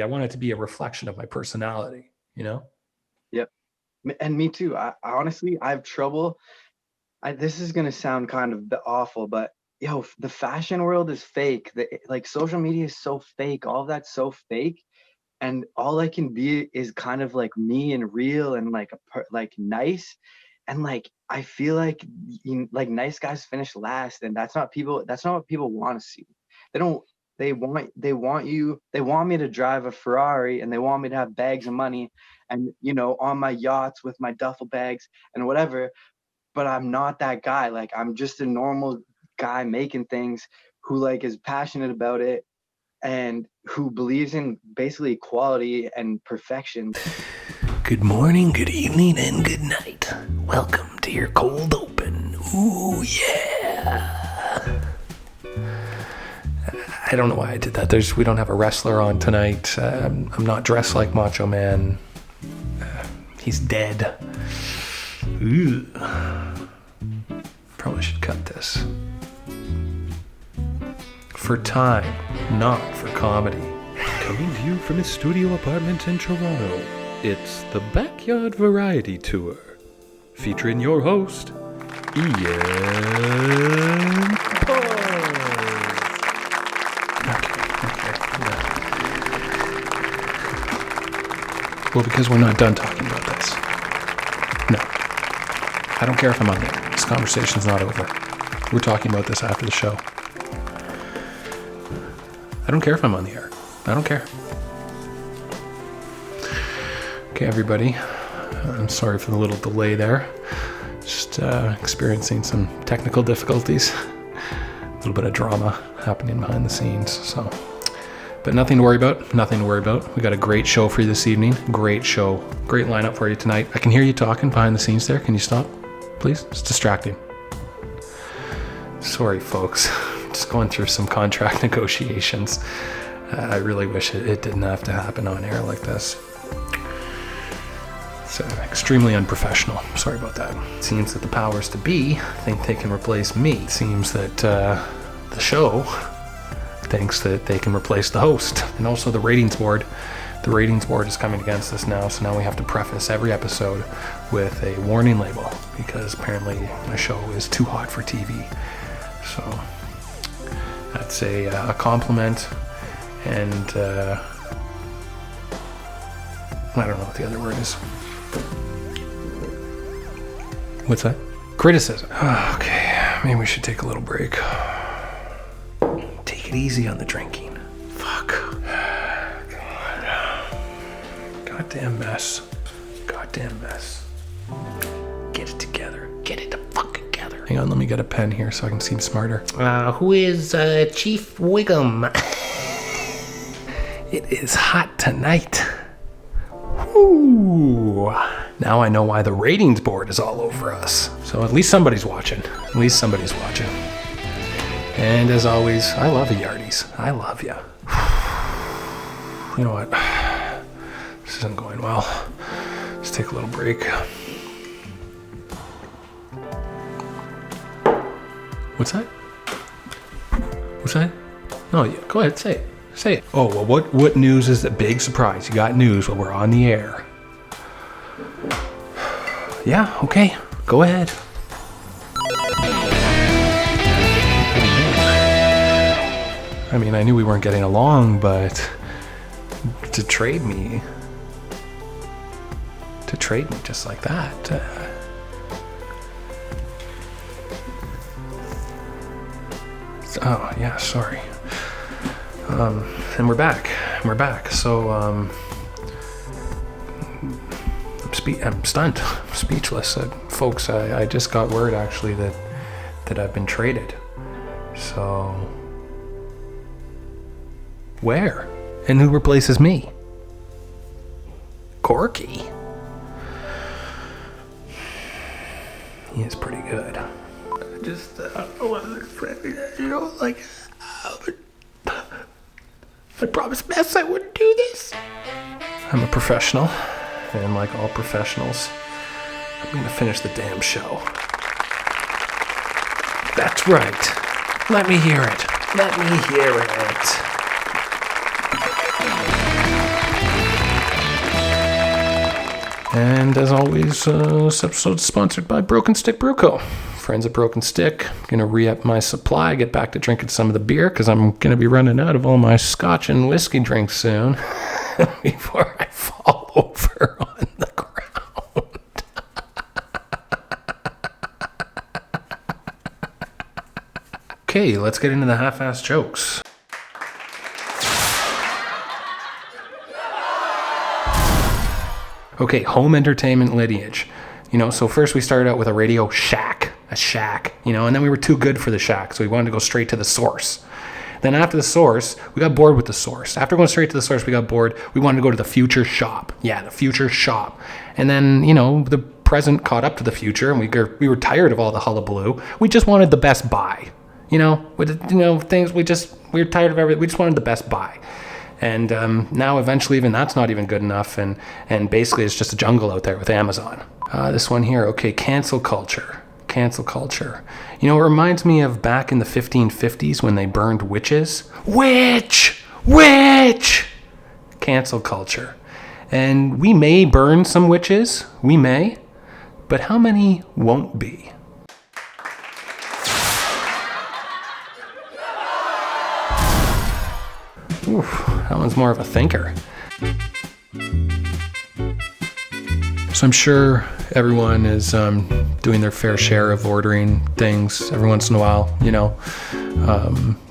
I want it to be a reflection of my personality, you know? Yep. And me too. I honestly, I have trouble. This is gonna sound kind of awful, but the fashion world is fake. Like social media is so fake. All of that's so fake, and all I can be is kind of like me and real and like like nice, and like I feel like like nice guys finish last, and that's not people. That's not what people want to see. They don't. They want me to drive a Ferrari, and they want me to have bags of money, and on my yachts with my duffel bags and whatever. But I'm not that guy. Like I'm just a normal guy making things who like is passionate about it and who believes in basically equality and perfection. Good morning, good evening, and good night. Welcome to your cold open. Ooh, yeah. I don't know why I did that. We don't have a wrestler on tonight. I'm not dressed like Macho Man. He's dead. Ooh. Probably should cut this. For time, not for comedy. Coming to you from his studio apartment in Toronto, it's the Backyard Variety Tour, featuring your host, Ian Pozz. Okay. Well, because we're not done talking about this. No. I don't care if I'm on there. This conversation's not over. We're talking about this after the show. I don't care if I'm on the air. I don't care. Okay, everybody. I'm sorry for the little delay there. Just experiencing some technical difficulties. A little bit of drama happening behind the scenes. But nothing to worry about. Nothing to worry about. We got a great show for you this evening. Great show. Great lineup for you tonight. I can hear you talking behind the scenes there. Can you stop, please? It's distracting. Sorry, folks. Just going through some contract negotiations. I really wish it didn't have to happen on air like this. It's extremely unprofessional. Sorry about that. It seems that the powers to be think they can replace me. It seems that the show thinks that they can replace the host. And also the ratings board. The ratings board is coming against us now, so now we have to preface every episode with a warning label because apparently my show is too hot for TV. So that's a compliment, and I don't know what the other word is. What's that? Criticism. Okay, maybe we should take a little break. Take it easy on the drinking. Fuck. God. Goddamn mess. Get it together. Get it the fuck together. Hang on, let me get a pen here so I can seem smarter. Who is Chief Wiggum? It is hot tonight. Woo. Now I know why the ratings board is all over us. So at least somebody's watching. And as always, I love you, Yardies. I love you. You know what? This isn't going well. Let's take a little break. What's that? No, yeah, go ahead, say it. Oh, well, what news is the big surprise? You got news while we're on the air. Yeah, okay, go ahead. I mean, I knew we weren't getting along, but to trade me just like that. Oh, yeah, sorry. And we're back. So, I'm stunned. I'm speechless. Folks, I just got word, actually, that I've been traded. So, where? And who replaces me? Corky. He is pretty good. I wasn't expecting that, I promised Bess I wouldn't do this. I'm a professional, and like all professionals, I'm gonna finish the damn show. That's right. Let me hear it. And as always, this episode's sponsored by Broken Stick Brew Co. Friends at Broken Stick. Gonna re-up my supply, get back to drinking some of the beer, because I'm gonna be running out of all my scotch and whiskey drinks soon before I fall over on the ground. Okay, let's get into the half-assed jokes. Okay, home entertainment lineage. So first we started out with a Radio Shack, and then we were too good for the Shack, so we wanted to go straight to the Source. Then after the Source, we got bored with the Source. After going straight to the Source, we got bored. We wanted to go to the Future Shop. Yeah, the Future Shop. And then, the present caught up to the future, and we were tired of all the hullabaloo. We just wanted the Best Buy. Things we were tired of everything. We just wanted the Best Buy. And now eventually even that's not even good enough, and basically it's just a jungle out there with Amazon. This one here, okay, cancel culture. It reminds me of back in the 1550s when they burned witches. Witch! Cancel culture. And we may burn some witches, but how many won't be? Oof, that one's more of a thinker. So I'm sure everyone is doing their fair share of ordering things every once in a while,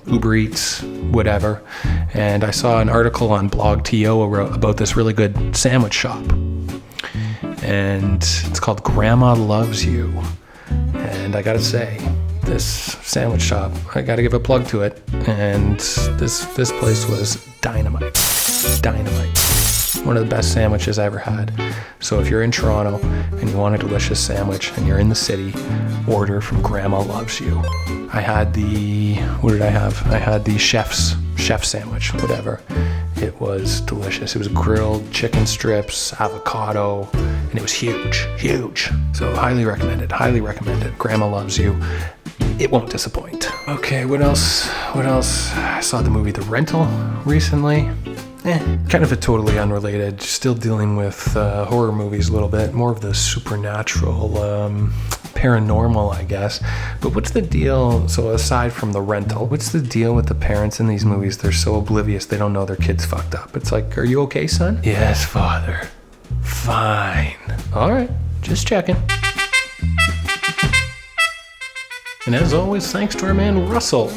Uber Eats, whatever. And I saw an article on Blog.to about this really good sandwich shop. And it's called Grandma Loves You. And I gotta say, this sandwich shop, I gotta give a plug to it, and this place was dynamite. One of the best sandwiches I ever had. So if you're in Toronto and you want a delicious sandwich and you're in the city, order from Grandma Loves You. I had I had the chef sandwich, whatever. It was delicious. It was grilled chicken strips, avocado, and it was huge. So highly recommended. Grandma Loves You. It won't disappoint. Okay, what else? I saw the movie The Rental recently. Kind of a totally unrelated, still dealing with horror movies a little bit, more of the supernatural, paranormal, I guess. But what's the deal, so aside from The Rental, what's the deal with the parents in these movies? They're so oblivious, they don't know their kid's fucked up. It's like, are you okay, son? Yes, father. Fine. All right, just checking. And as always, thanks to our man Russell.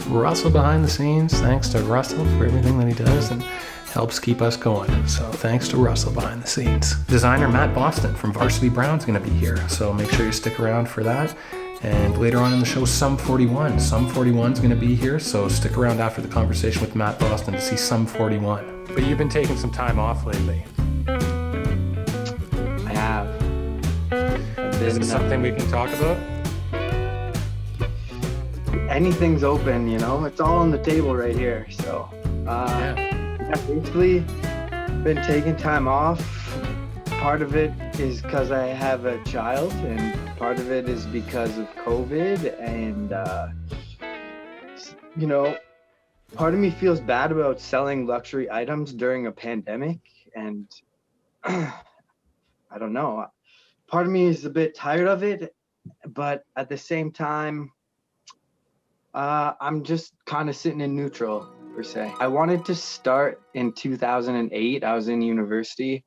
Russell behind the scenes. Thanks to Russell for everything that he does and helps keep us going. So thanks to Russell behind the scenes. Designer Matt Boston from Varsity Brown's going to be here. So make sure you stick around for that. And later on in the show, Sum 41. Sum 41's going to be here. So stick around after the conversation with Matt Boston to see Sum 41. But you've been taking some time off lately. I have. Is it something we can talk about? Anything's open, it's all on the table right here. So basically been taking time off. Part of it is because I have a child, and part of it is because of COVID, and part of me feels bad about selling luxury items during a pandemic, and I don't know, part of me is a bit tired of it, but at the same time I'm just kind of sitting in neutral, per se. I wanted to start in 2008. I was in university,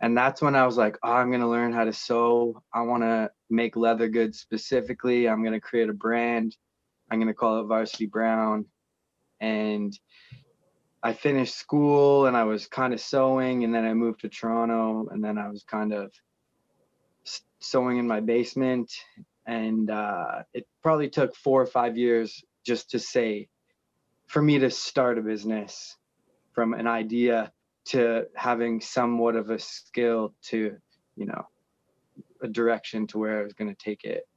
and that's when I was like, I'm going to learn how to sew. I want to make leather goods specifically. I'm going to create a brand. I'm going to call it Varsity Brown. And I finished school, and I was kind of sewing, and then I moved to Toronto, and then I was kind of sewing in my basement. And it probably took 4 or 5 years just for me to start a business, from an idea to having somewhat of a skill to, a direction to where I was going to take it.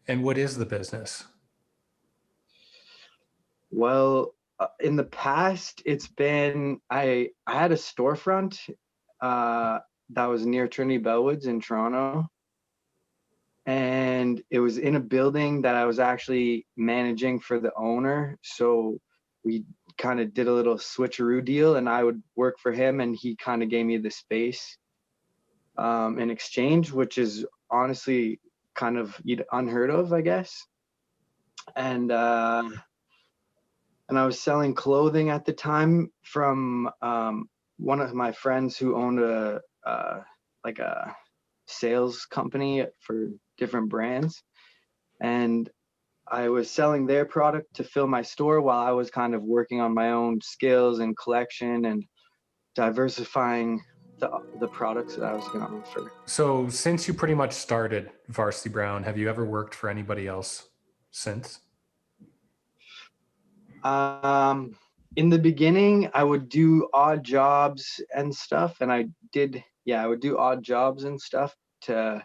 And what is the business? Well, in the past, it's been, I had a storefront that was near Trinity Bellwoods in Toronto. And it was in a building that I was actually managing for the owner. So we kind of did a little switcheroo deal, and I would work for him, and he kind of gave me the space. in exchange, which is honestly kind of unheard of, I guess. And I was selling clothing at the time from one of my friends who owned a like a sales company for different brands, and I was selling their product to fill my store while I was kind of working on my own skills and collection and diversifying the products that I was going to offer. So since you pretty much started Varsity Brown, have you ever worked for anybody else since? In the beginning, I would do odd jobs and stuff, and I would do odd jobs and stuff to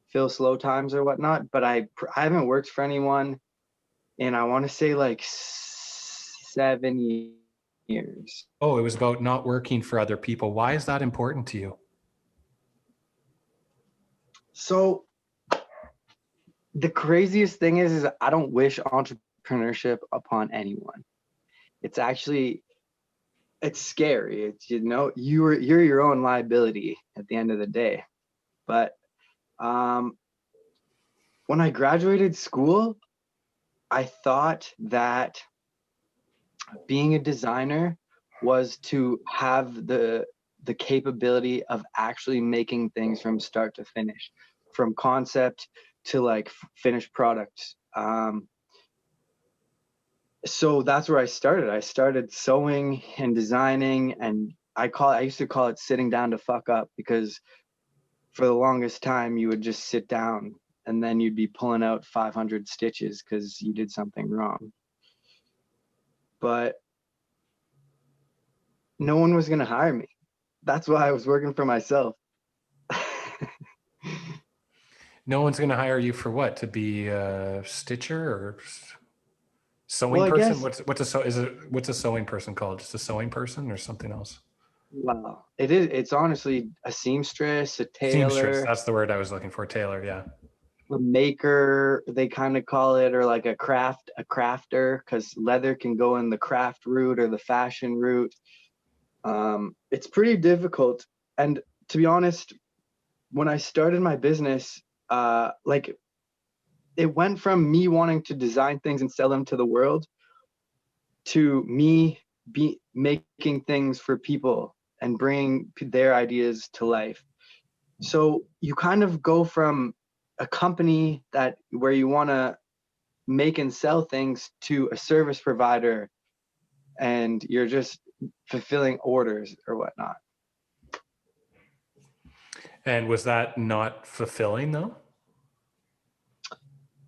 fill slow times or whatnot. But I haven't worked for anyone in, I want to say, like 7 years. Oh, it was about not working for other people. Why is that important to you? So the craziest thing is I don't wish entrepreneurship upon anyone. It's scary. It's, you're your own liability at the end of the day. But when I graduated school, I thought that being a designer was to have the capability of actually making things from start to finish, from concept to like finished product. So that's where I started. I started sewing and designing, and I used to call it sitting down to fuck up, because for the longest time you would just sit down and then you'd be pulling out 500 stitches because you did something wrong. But no one was going to hire me. That's why I was working for myself. No one's going to hire you for what? To be a stitcher or sewing person? What's a sewing person called? Just a sewing person or something else? Wow. It's honestly a seamstress, a tailor. Seamstress, that's the word I was looking for. Tailor, yeah. A maker, they kind of call it, or like a crafter, because leather can go in the craft route or the fashion route. It's pretty difficult. And to be honest, when I started my business, like it went from me wanting to design things and sell them to the world to me making things for people and bringing their ideas to life. So you kind of go from a company where you want to make and sell things to a service provider, and you're just fulfilling orders or whatnot. And was that not fulfilling though?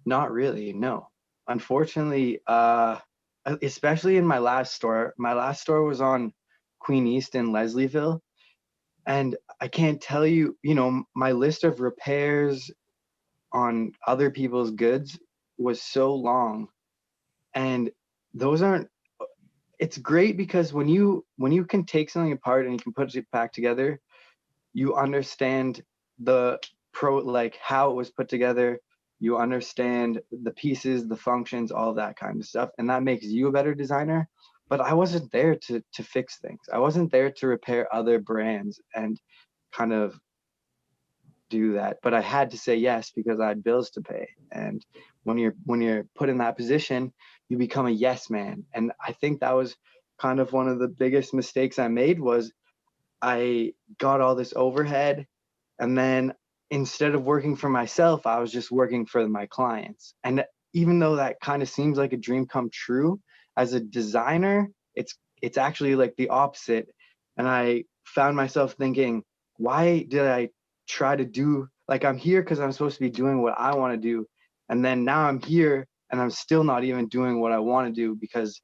Not really, no. Unfortunately, especially in my last store. My last store was on Queen East in Leslieville. And I can't tell you, my list of repairs on other people's goods was so long. And it's great because when you can take something apart and you can put it back together, you understand how it was put together. You understand the pieces, the functions, all that kind of stuff. And that makes you a better designer. But I wasn't there to fix things. I wasn't there to repair other brands and kind of do that. But I had to say yes because I had bills to pay. And when you're put in that position, you become a yes man. And I think that was kind of one of the biggest mistakes I made, was I got all this overhead, and then instead of working for myself, I was just working for my clients. And even though that kind of seems like a dream come true, as a designer, it's actually like the opposite. And I found myself thinking, why did I try to do, like, I'm here because I'm supposed to be doing what I want to do, and then now I'm here and I'm still not even doing what I want to do because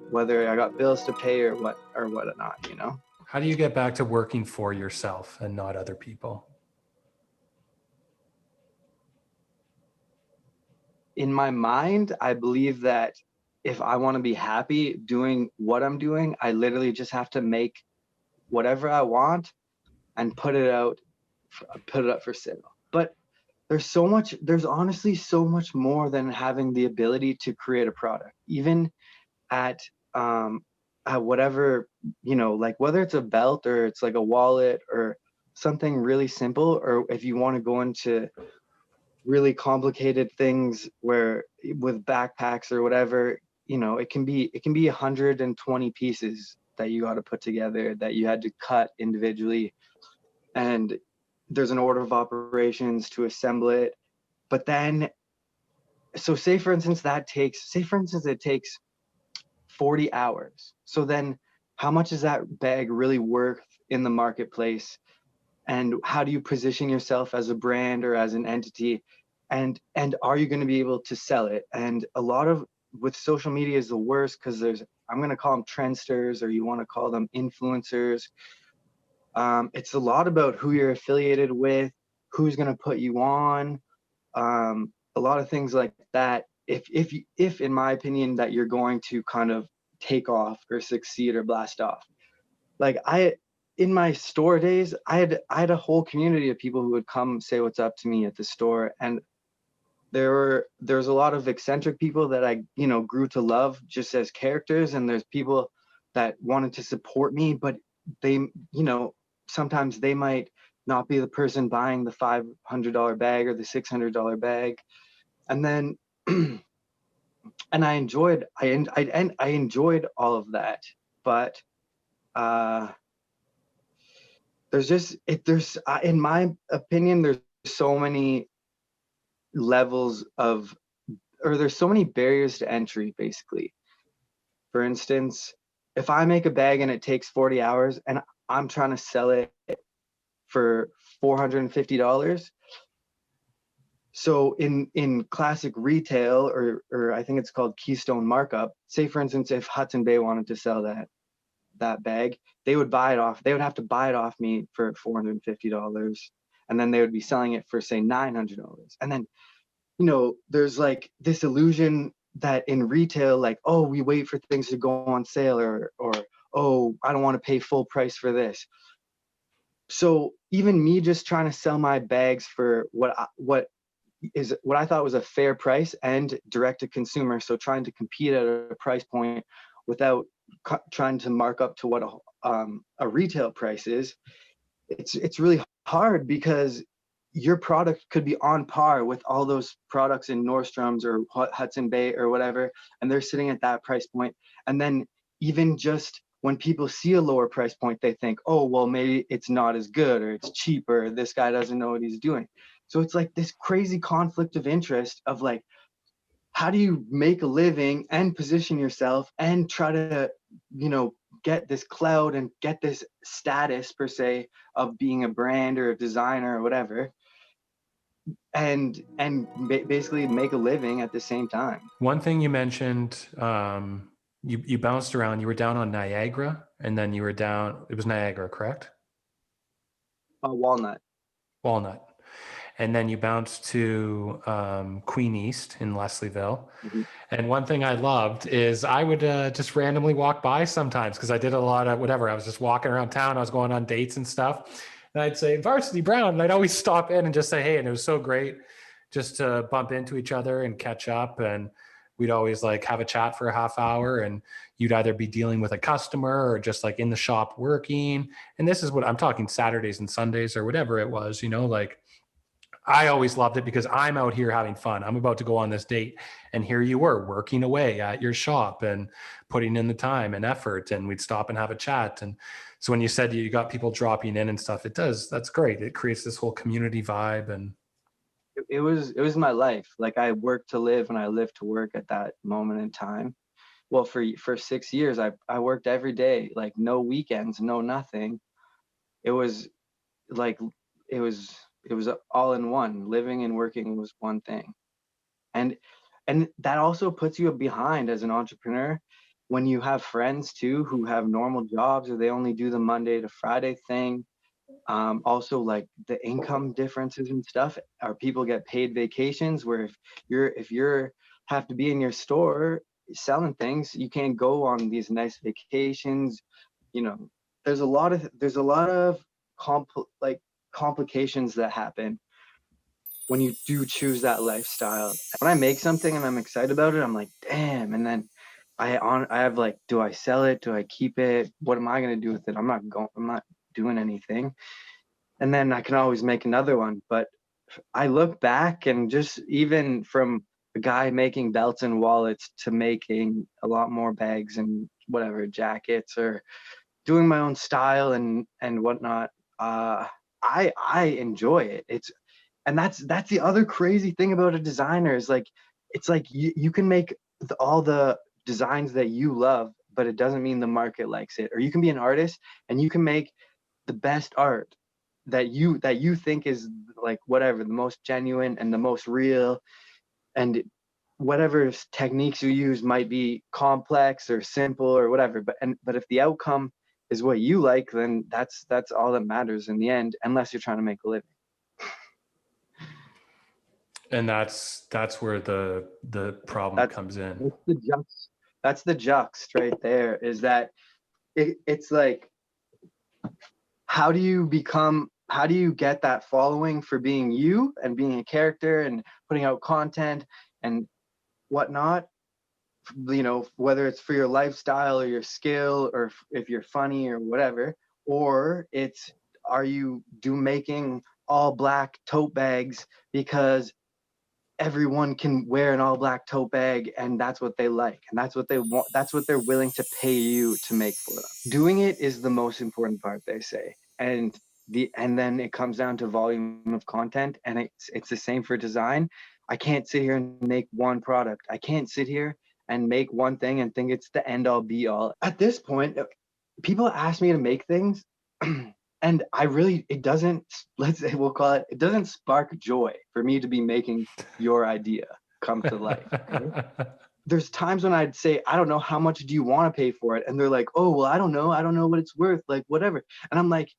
whether I got bills to pay or whatnot, How do you get back to working for yourself and not other people? In my mind, I believe that if I want to be happy doing what I'm doing, I literally just have to make whatever I want and put it up for sale. But there's honestly so much more than having the ability to create a product. Even at whatever, like whether it's a belt or it's like a wallet or something really simple, or if you want to go into really complicated things where with backpacks or whatever, you know, it can be 120 pieces that you got to put together, that you had to cut individually, and there's an order of operations to assemble it. But then, so say for instance it takes 40 hours. So then how much is that bag really worth in the marketplace? And how do you position yourself as a brand or as an entity? And are you going to be able to sell it? And a lot of, with social media is the worst, because there's, I'm going to call them trendsters, or you want to call them influencers. It's a lot about who you're affiliated with, who's going to put you on, a lot of things like that. If in my opinion that you're going to kind of take off or succeed or blast off, like in my store days, I had a whole community of people who would come say what's up to me at the store, and there's a lot of eccentric people that I, you know, grew to love just as characters, and there's people that wanted to support me, but they, you know, sometimes they might not be the person buying the $500 bag or the $600 bag. And then and I enjoyed all of that, but in my opinion, there's so many levels of, or there's so many barriers to entry, basically. For instance, if I make a bag and it takes 40 hours and I'm trying to sell it for $450, so in classic retail, or I think it's called Keystone markup, say for instance, if Hudson Bay wanted to sell that bag, they would have to buy it off me for $450, and then they would be selling it for say $900. And then, you know, there's like this illusion that in retail, like, oh, we wait for things to go on sale, or oh, I don't want to pay full price for this. So even me just trying to sell my bags for what I thought was a fair price and direct to consumer, so trying to compete at a price point without trying to mark up to what a retail price is, it's really hard, because your product could be on par with all those products in Nordstrom's or Hudson Bay or whatever, and they're sitting at that price point. And then even just when people see a lower price point, they think, oh, well, maybe it's not as good, or it's cheaper, this guy doesn't know what he's doing. So it's like this crazy conflict of interest of like, how do you make a living and position yourself and try to, you know, get this clout and get this status per se of being a brand or a designer or whatever, and basically make a living at the same time. One thing you mentioned, you bounced around. You were down on Niagara, and then you were down. It was Niagara, correct? Walnut. And then you bounced to Queen East in Leslieville. Mm-hmm. And one thing I loved is I would just randomly walk by sometimes, because I did a lot of whatever. I was just walking around town. I was going on dates and stuff. And I'd say, Varsity Brown. And I'd always stop in and just say, hey. And it was so great just to bump into each other and catch up. And we'd always like have a chat for a half hour, and you'd either be dealing with a customer or just like in the shop working. And this is what I'm talking, Saturdays and Sundays or whatever it was, you know, like I always loved it because I'm out here having fun. I'm about to go on this date, and here you were working away at your shop and putting in the time and effort, and we'd stop and have a chat. And so when you said you got people dropping in and stuff, that's great. It creates this whole community vibe. And it was my life. Like, I worked to live and I lived to work at that moment in time. Well, for 6 years, I worked every day, like no weekends, no nothing. It was like, it was all in one. Living and working was one thing. And that also puts you behind as an entrepreneur when you have friends too who have normal jobs, or they only do the Monday to Friday thing. Also, like the income differences and stuff, or people get paid vacations, where if you're have to be in your store selling things, you can't go on these nice vacations. You know, there's a lot of complications that happen when you do choose that lifestyle. When I make something and I'm excited about it, I'm like, damn. And then I have like, do I sell it? Do I keep it? What am I going to do with it? I'm not doing anything. and then I can always make another one. But I look back, and just even from a guy making belts and wallets to making a lot more bags and whatever, jackets, or doing my own style and whatnot, I enjoy it. And that's the other crazy thing about a designer is like, it's like you can make all the designs that you love, but it doesn't mean the market likes it. Or you can be an artist and you can make the best art that you think is like whatever, the most genuine and the most real, and whatever techniques you use might be complex or simple or whatever, but if the outcome is what you like, then that's all that matters in the end, unless you're trying to make a living. And that's where the problem comes in. That's the juxt right there, is that it's like, how do you get that following for being you and being a character and putting out content and whatnot, you know, whether it's for your lifestyle or your skill, or if you're funny or whatever, or are you making all black tote bags because everyone can wear an all black tote bag and that's what they like and that's what they want, that's what they're willing to pay you to make for them. Doing it is the most important part, they say. And then it comes down to volume of content, and it's the same for design. I can't sit here and make one product. I can't sit here and make one thing and think it's the end all be all. At this point, people ask me to make things and it doesn't, we'll call it, it doesn't spark joy for me to be making your idea come to life. Right? There's times when I'd say, I don't know, how much do you want to pay for it? And they're like, oh, well, I don't know what it's worth, like whatever. And I'm like,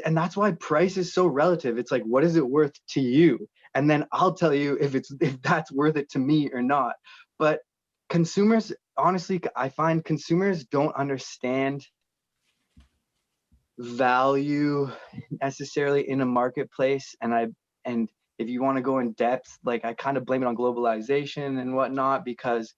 and that's why price is so relative. It's like, what is it worth to you? And then I'll tell you if that's worth it to me or not. But consumers, honestly, I find consumers don't understand value necessarily in a marketplace. And if you want to go in depth, like I kind of blame it on globalization and whatnot, because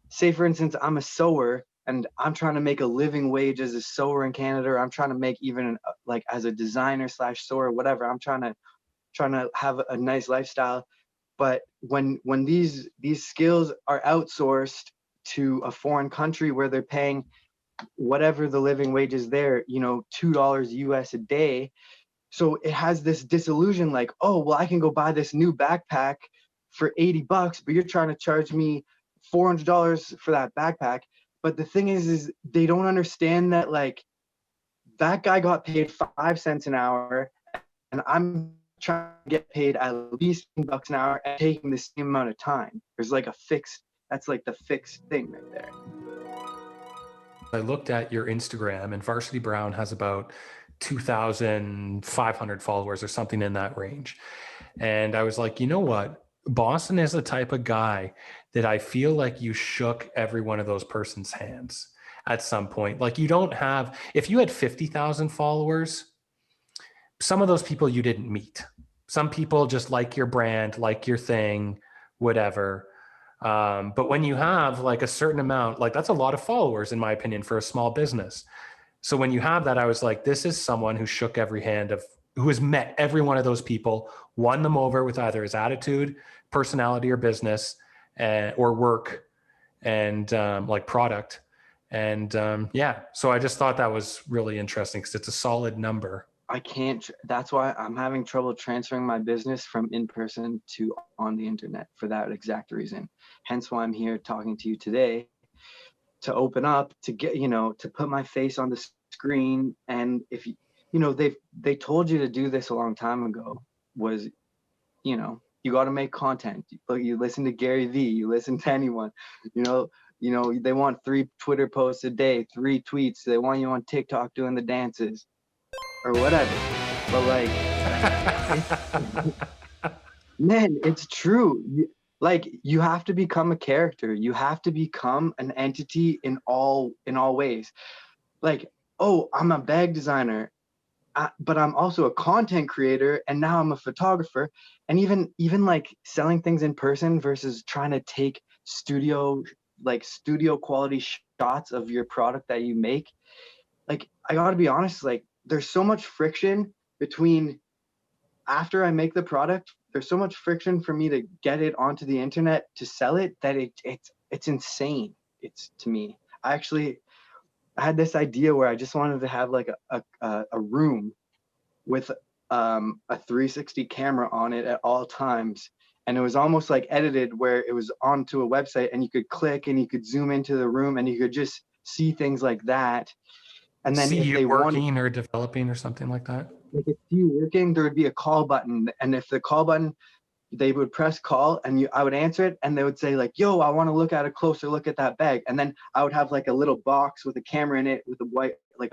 say for instance, I'm a sewer and I'm trying to make a living wage as a sewer in Canada, or I'm trying to make even like as a designer / sewer, whatever. I'm trying to have a nice lifestyle. But when these skills are outsourced to a foreign country where they're paying whatever the living wage is there, you know, $2 US a day. So it has this disillusion like, oh, well, I can go buy this new backpack for $80, but you're trying to charge me $400 for that backpack. But the thing is they don't understand that, like, that guy got paid 5 cents an hour and I'm trying to get paid at least $10 an hour and taking the same amount of time. There's like that's like the fixed thing right there. I looked at your Instagram, and Varsity Brown has about 2,500 followers or something in that range. And I was like, you know what? Boston is the type of guy that I feel like you shook every one of those person's hands at some point. Like, you don't have, if you had 50,000 followers, some of those people you didn't meet. Some people just like your brand, like your thing, whatever. But when you have like a certain amount, like that's a lot of followers, in my opinion, for a small business. So when you have that, I was like, this is someone who shook every hand who has met every one of those people, won them over with either his attitude, personality, or business, or work, and like product. And yeah, so I just thought that was really interesting because it's a solid number. I can't, that's why I'm having trouble transferring my business from in person to on the internet, for that exact reason. Hence why I'm here talking to you today, to open up, to get, you know, to put my face on the screen. And if you know, they told you to do this a long time ago, was, you know, you got to make content. You listen to Gary Vee, you listen to anyone, you know, they want 3 Twitter posts a day, 3 tweets. They want you on TikTok doing the dances or whatever. But like, man, it's true. Like, you have to become a character. You have to become an entity in all ways. Like, oh, I'm a bag designer, but I'm also a content creator, and now I'm a photographer. And even like selling things in person versus trying to take studio quality shots of your product that you make. Like, I gotta be honest, like, there's so much friction between after I make the product, there's so much friction for me to get it onto the internet to sell it that it's insane. It's to me. I had this idea where I just wanted to have like a room with a 360 camera on it at all times. And it was almost like edited where it was onto a website and you could click and you could zoom into the room and you could just see things like that. And then see if you they working or developing or something like that. like if you working, there would be a call button. And if the call button, they would press call and I would answer it and they would say like, yo, I want to look at a closer look at that bag. And then I would have like a little box with a camera in it with a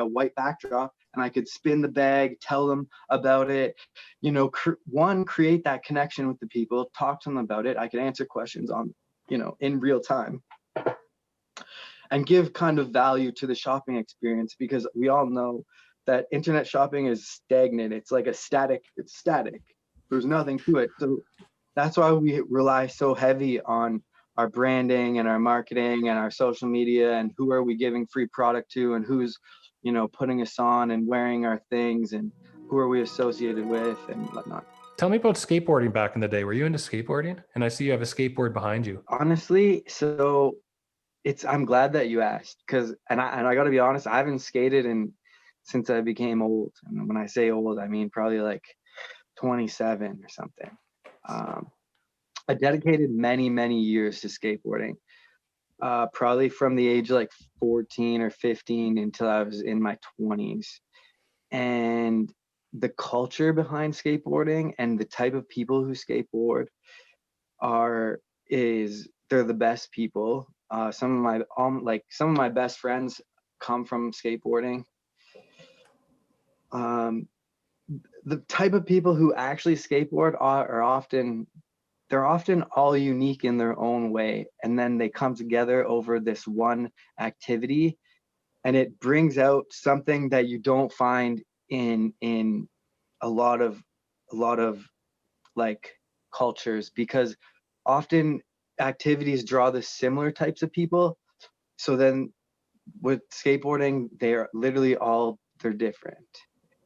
white backdrop, and I could spin the bag, tell them about it, you know, create that connection with the people, talk to them about it. I could answer questions on, you know, in real time and give kind of value to the shopping experience, because we all know that internet shopping is stagnant. It's like it's static. There's nothing to it. So that's why we rely so heavy on our branding and our marketing and our social media, and who are we giving free product to, and who's, you know, putting us on and wearing our things, and who are we associated with and whatnot. Tell me about skateboarding back in the day. Were you into skateboarding? And I see you have a skateboard behind you. Honestly, so I'm glad that you asked, because I got to be honest, I haven't skated since I became old. And when I say old, I mean probably like 27 or something. I dedicated many years to skateboarding, probably from the age like 14 or 15 until I was in my 20s. And the culture behind skateboarding and the type of people who skateboard they're the best people. Some of my best friends come from skateboarding. The type of people who actually skateboard are often all unique in their own way, and then they come together over this one activity, and it brings out something that you don't find in a lot of like cultures, because often activities draw the similar types of people. So then with skateboarding, they're different.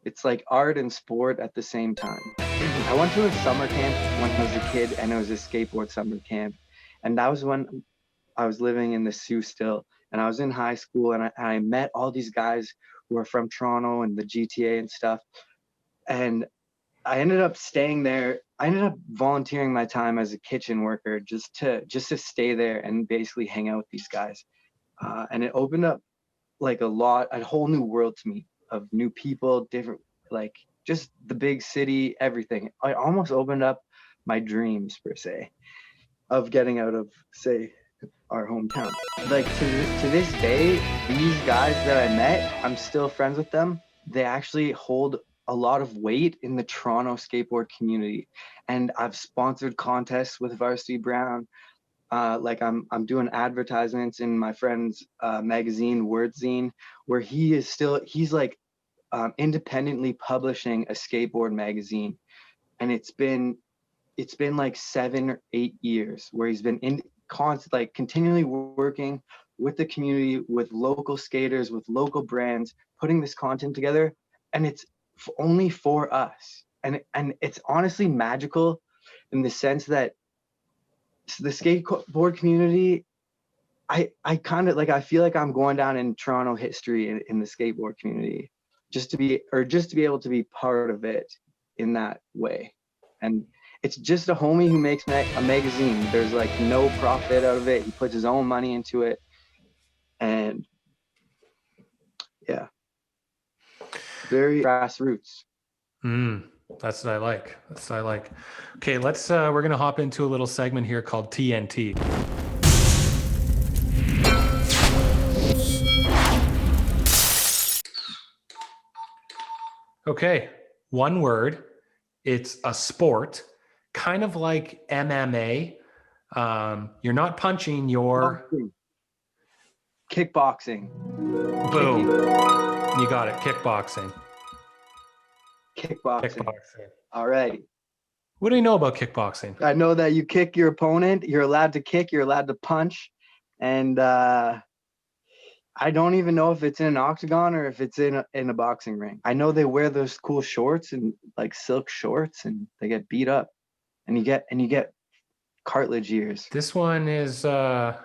It's like art and sport at the same time. I went to a summer camp when I was a kid, and it was a skateboard summer camp. And that was when I was living in the Sioux still, and I was in high school, and I met all these guys who are from Toronto and the GTA and stuff. And I ended up staying there. I ended up volunteering my time as a kitchen worker just to stay there and basically hang out with these guys. And it opened up like a whole new world to me, of new people, different, like just the big city, everything. I almost opened up my dreams, per se, of getting out of, say, our hometown. Like to this day, these guys that I met, I'm still friends with them. They actually hold a lot of weight in the Toronto skateboard community. And I've sponsored contests with Varsity Brown. Like I'm doing advertisements in my friend's magazine, Wordzine, where he's like independently publishing a skateboard magazine. And it's been like 7 or 8 years where he's been continually working with the community, with local skaters, with local brands, putting this content together. And it's only for us. And it's honestly magical in the sense that the skateboard community, I kind of like, I feel like I'm going down in Toronto history in the skateboard community, just to be able to be part of it in that way. And it's just a homie who makes a magazine. There's like no profit out of it. He puts his own money into it. And yeah, very grassroots. That's what I like. Okay, we're going to hop into a little segment here called TNT. Okay, one word. It's a sport, kind of like MMA. You're not punching, you're... Kickboxing. Boom. You got it, kickboxing. Kickboxing. All right. What do you know about kickboxing? I know that you kick your opponent. You're allowed to kick. You're allowed to punch. And I I don't even know if it's in an octagon or if it's in a boxing ring. I know they wear those cool shorts and like silk shorts, and they get beat up, and you get cartilage ears. This one is I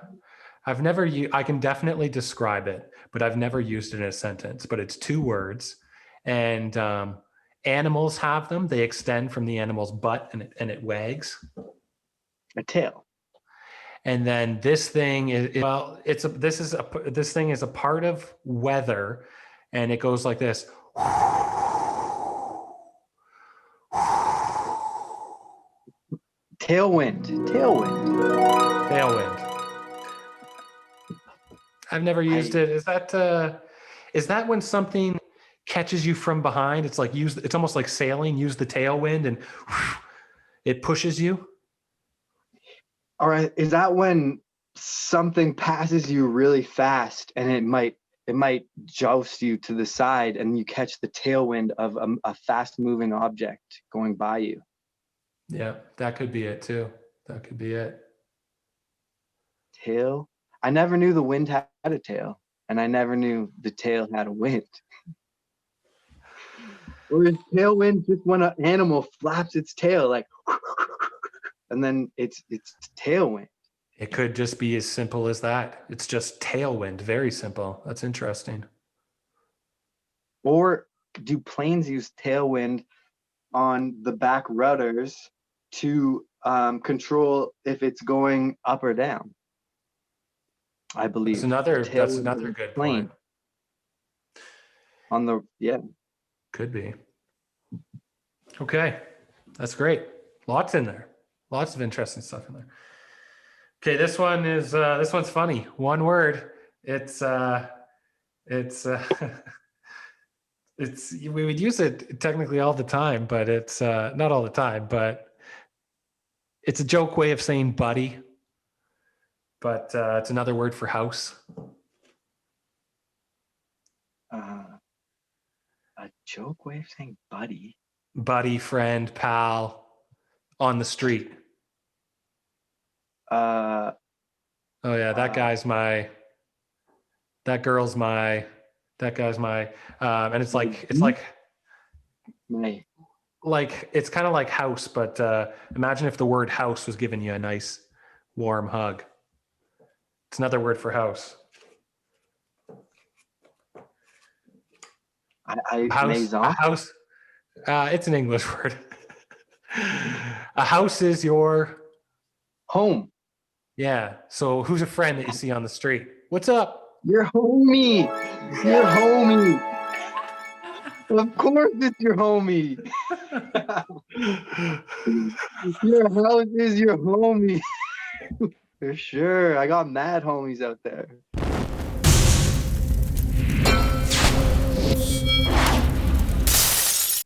can definitely describe it, but I've never used it in a sentence. But it's 2 words, and animals have them. They extend from the animal's butt, and it wags. A tail. And then this thing this thing is a part of weather, and it goes like this. Tailwind. I've never used it. Is that when something catches you from behind? It's like it's almost like sailing. Use the tailwind, and it pushes you. All right, is that when something passes you really fast and it might joust you to the side and you catch the tailwind of a fast moving object going by you? Yeah, that could be it too. That could be it. Tail? I never knew the wind had a tail, and I never knew the tail had a wind. Or is tailwind just when an animal flaps its tail like, and then it's tailwind? It could just be as simple as that. It's just tailwind. Very simple. That's interesting. Or do planes use tailwind on the back rudders to control if it's going up or down? I believe that's another good point. On the Could be. Okay, that's great. Lots in there. Lots of interesting stuff in there. Okay, this one's funny. 1 word. It's we would use it technically all the time, but it's not all the time, but it's a joke way of saying buddy. But it's another word for house. A joke way of saying buddy. Buddy, friend, pal, on the street. Oh yeah, that guy's my. That girl's my. That guy's my. And it's like it's kind of like house, but imagine if the word house was giving you a nice warm hug. It's another word for house. A house. It's an English word. A house is your home. Yeah. So who's a friend that you see on the street? What's up? Your homie. Your homie. Of course it's your homie. Your house is your homie. For sure. I got mad homies out there.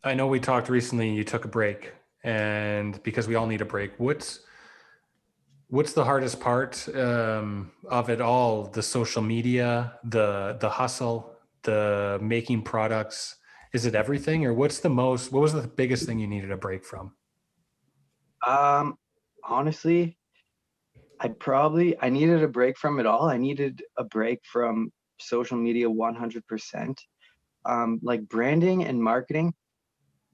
I know we talked recently, you took a break, and because we all need a break, what's the hardest part of it all? The social media, the hustle, the making products? Is it everything, or what was the biggest thing you needed a break from? Honestly, I needed a break from it all. I needed a break from social media 100%. Like branding and marketing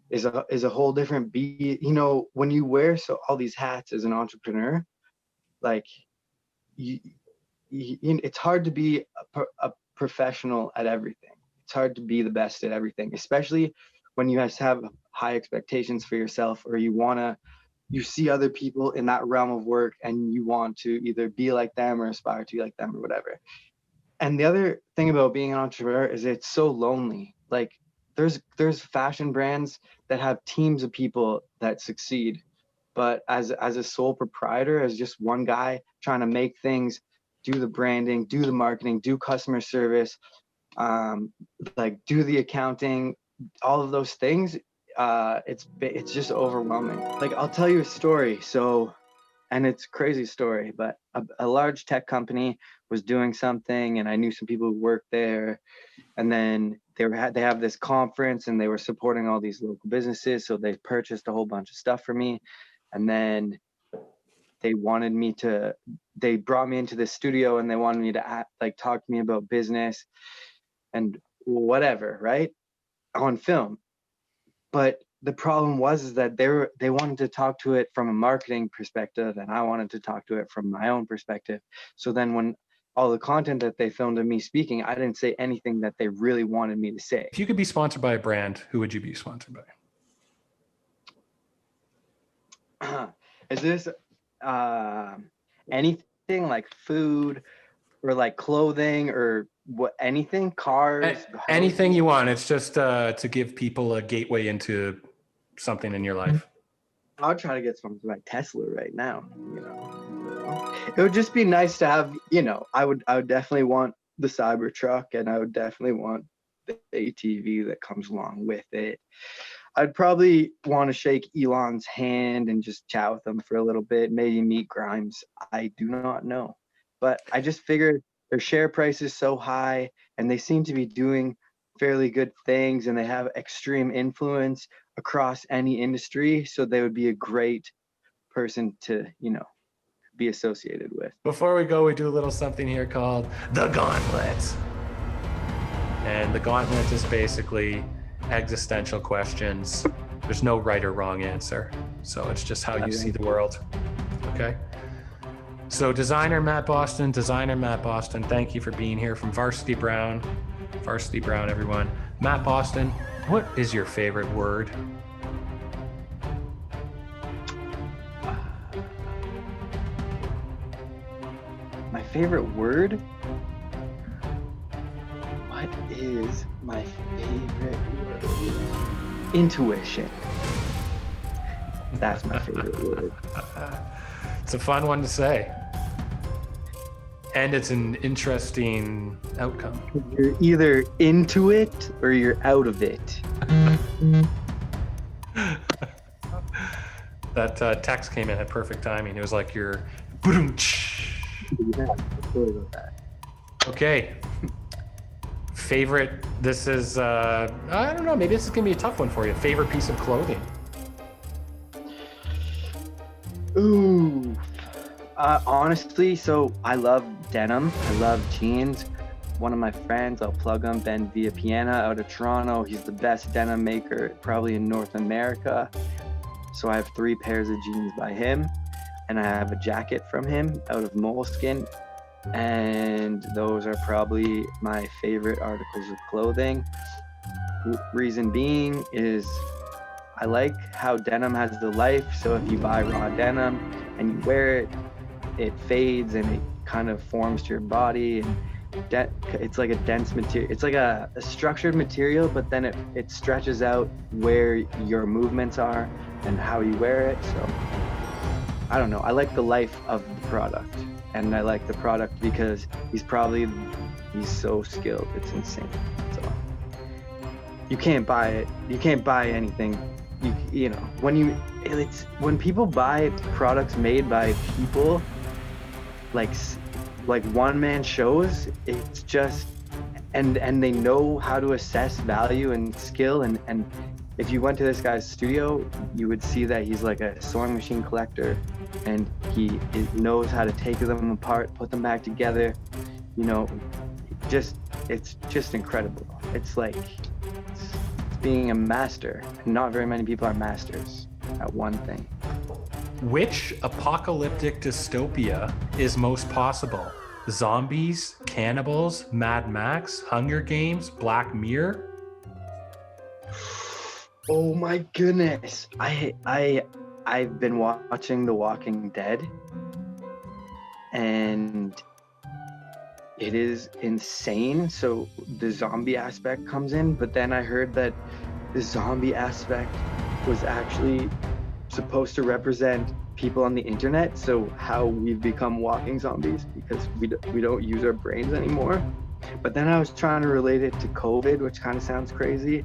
is a whole different beat. You know, when you wear all these hats as an entrepreneur, like it's hard to be a professional at everything. It's hard to be the best at everything, especially when you guys have high expectations for yourself, or you see other people in that realm of work and you want to either be like them or aspire to be like them or whatever. And the other thing about being an entrepreneur is it's so lonely. Like there's fashion brands that have teams of people that succeed, but as a sole proprietor, as just one guy trying to make things, do the branding, do the marketing, do customer service, like do the accounting, all of those things, it's just overwhelming. Like I'll tell you a story. And it's a crazy story, but a large tech company was doing something, and I knew some people who worked there, and then they have this conference and they were supporting all these local businesses, so they purchased a whole bunch of stuff for me. And then they brought me into the studio and they wanted me to talk to me about business and whatever, right, on film. But the problem is that they wanted to talk to it from a marketing perspective, and I wanted to talk to it from my own perspective. So then when all the content that they filmed of me speaking, I didn't say anything that they really wanted me to say. If you could be sponsored by a brand, who would you be sponsored by? Is this anything like food or like clothing or what? Anything? Cars? Anything you want. It's just to give people a gateway into something in your life. I'll try to get sponsored by Tesla right now. You know, it would just be nice to have. You know, I would definitely want the Cybertruck, and I would definitely want the ATV that comes along with it. I'd probably want to shake Elon's hand and just chat with him for a little bit, maybe meet Grimes. I do not know. But I just figured their share price is so high and they seem to be doing fairly good things and they have extreme influence across any industry. So they would be a great person to, you know, be associated with. Before we go, we do a little something here called the Gauntlet. And the Gauntlet is basically existential questions. There's no right or wrong answer. So it's just how you see the world. Okay? So designer Matt Boston, thank you for being here from Varsity Brown, everyone. Matt Boston, what is your favorite word? My favorite word? What is my favorite word? Intuition. That's my favorite word. It's a fun one to say. And it's an interesting outcome. You're either into it or you're out of it. That text came in at perfect timing. It was like your Yeah, totally about that. Okay. Favorite, this is, I don't know, maybe this is going to be a tough one for you. Favorite piece of clothing? Ooh. Honestly, so I love denim. I love jeans. One of my friends, I'll plug him, Ben Villapiana out of Toronto. He's the best denim maker probably in North America. So I have 3 pairs of jeans by him. And I have a jacket from him out of moleskin. And those are probably my favorite articles of clothing. Reason being is I like how denim has the life. So if you buy raw denim and you wear it, it fades and it kind of forms to your body. And it's like a dense material. It's like a structured material, but then it stretches out where your movements are and how you wear it. So I don't know. I like the life of the product, and I like the product because he's so skilled. It's insane. So you can't buy it. You can't buy anything. You know, when people buy products made by people, like one-man shows, it's just, and they know how to assess value and skill, and if you went to this guy's studio, you would see that he's like a sewing machine collector, and he knows how to take them apart, put them back together. You know, it's just incredible. It's like it's being a master. Not very many people are masters at one thing. Which apocalyptic dystopia is most possible? Zombies, cannibals, Mad Max, Hunger Games, Black Mirror? Oh my goodness. I've been watching The Walking Dead, and it is insane. So the zombie aspect comes in, but then I heard that the zombie aspect was actually supposed to represent people on the internet. So how we've become walking zombies because we don't use our brains anymore. But then I was trying to relate it to COVID, which kind of sounds crazy.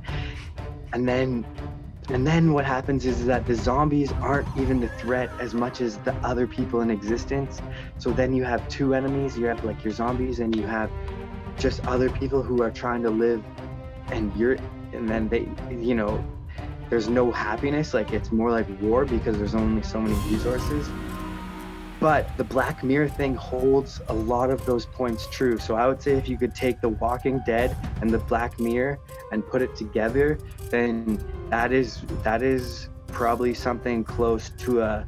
And then what happens is that the zombies aren't even the threat as much as the other people in existence. So then you have 2 enemies. You have like your zombies, and you have just other people who are trying to live, and then they, you know, there's no happiness. Like it's more like war because there's only so many resources. but the Black Mirror thing holds a lot of those points true. So I would say if you could take The Walking Dead and the Black Mirror and put it together, then that is probably something close to a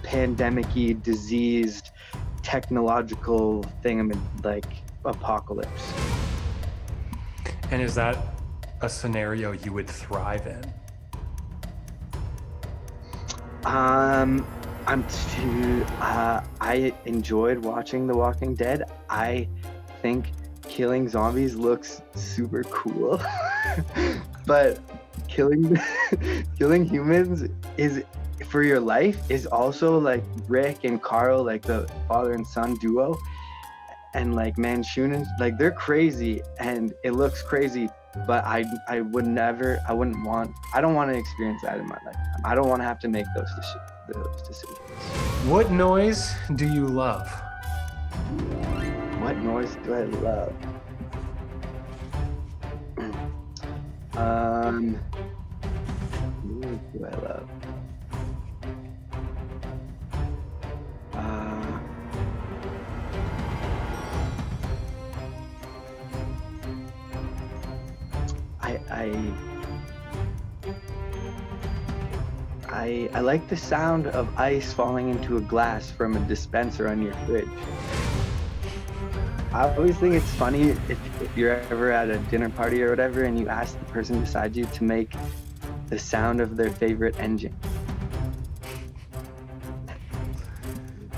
pandemic-y, diseased, technological thing, like apocalypse. And is that a scenario you would thrive in? I enjoyed watching The Walking Dead. I think killing zombies looks super cool, but killing humans is for your life is also like Rick and Carl, like the father and son duo, and like Manchunian, like they're crazy and it looks crazy. But I don't want to experience that in my lifetime. I don't want to have to make those decisions. What noise do you love? What noise do I love? What do I love? I like the sound of ice falling into a glass from a dispenser on your fridge. I always think it's funny if you're ever at a dinner party or whatever and you ask the person beside you to make the sound of their favorite engine.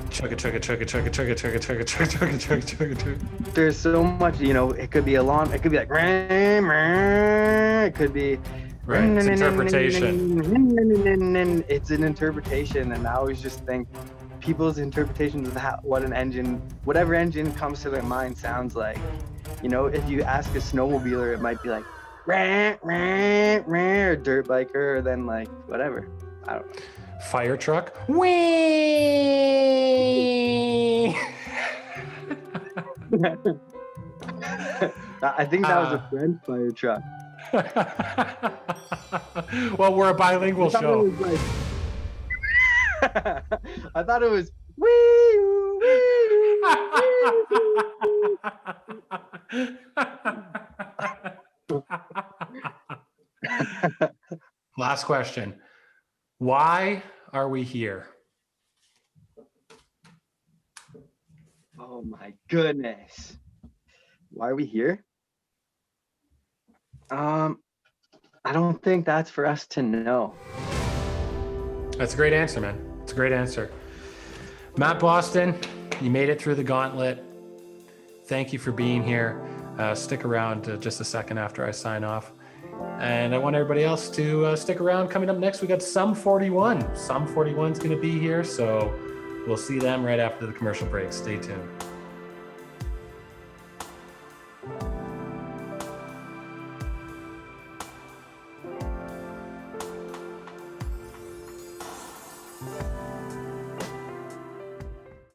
Chugga chugga chugga chugga chugga chugga chugga chugga chugga chugga chugga chugga. There's so much, it could be alarm, it could be like it could be right. It's interpretation. It's an interpretation, and I always just think people's interpretations of whatever engine comes to their mind sounds like. If you ask a snowmobiler, it might be like or dirt biker, or then like whatever. I don't know. Fire truck. Whee! I think that was a French fire truck. Well, we're a bilingual show. I thought it was wee. Last question. Why are we here? Oh my goodness. Why are we here? I don't think that's for us to know. That's a great answer, man. It's a great answer. Matt Boston, you made it through the gauntlet. Thank you for being here. Stick around just a second after I sign off. And I want everybody else to stick around. Coming up next, we got Sum 41. Sum 41 is going to be here, so we'll see them right after the commercial break. Stay tuned.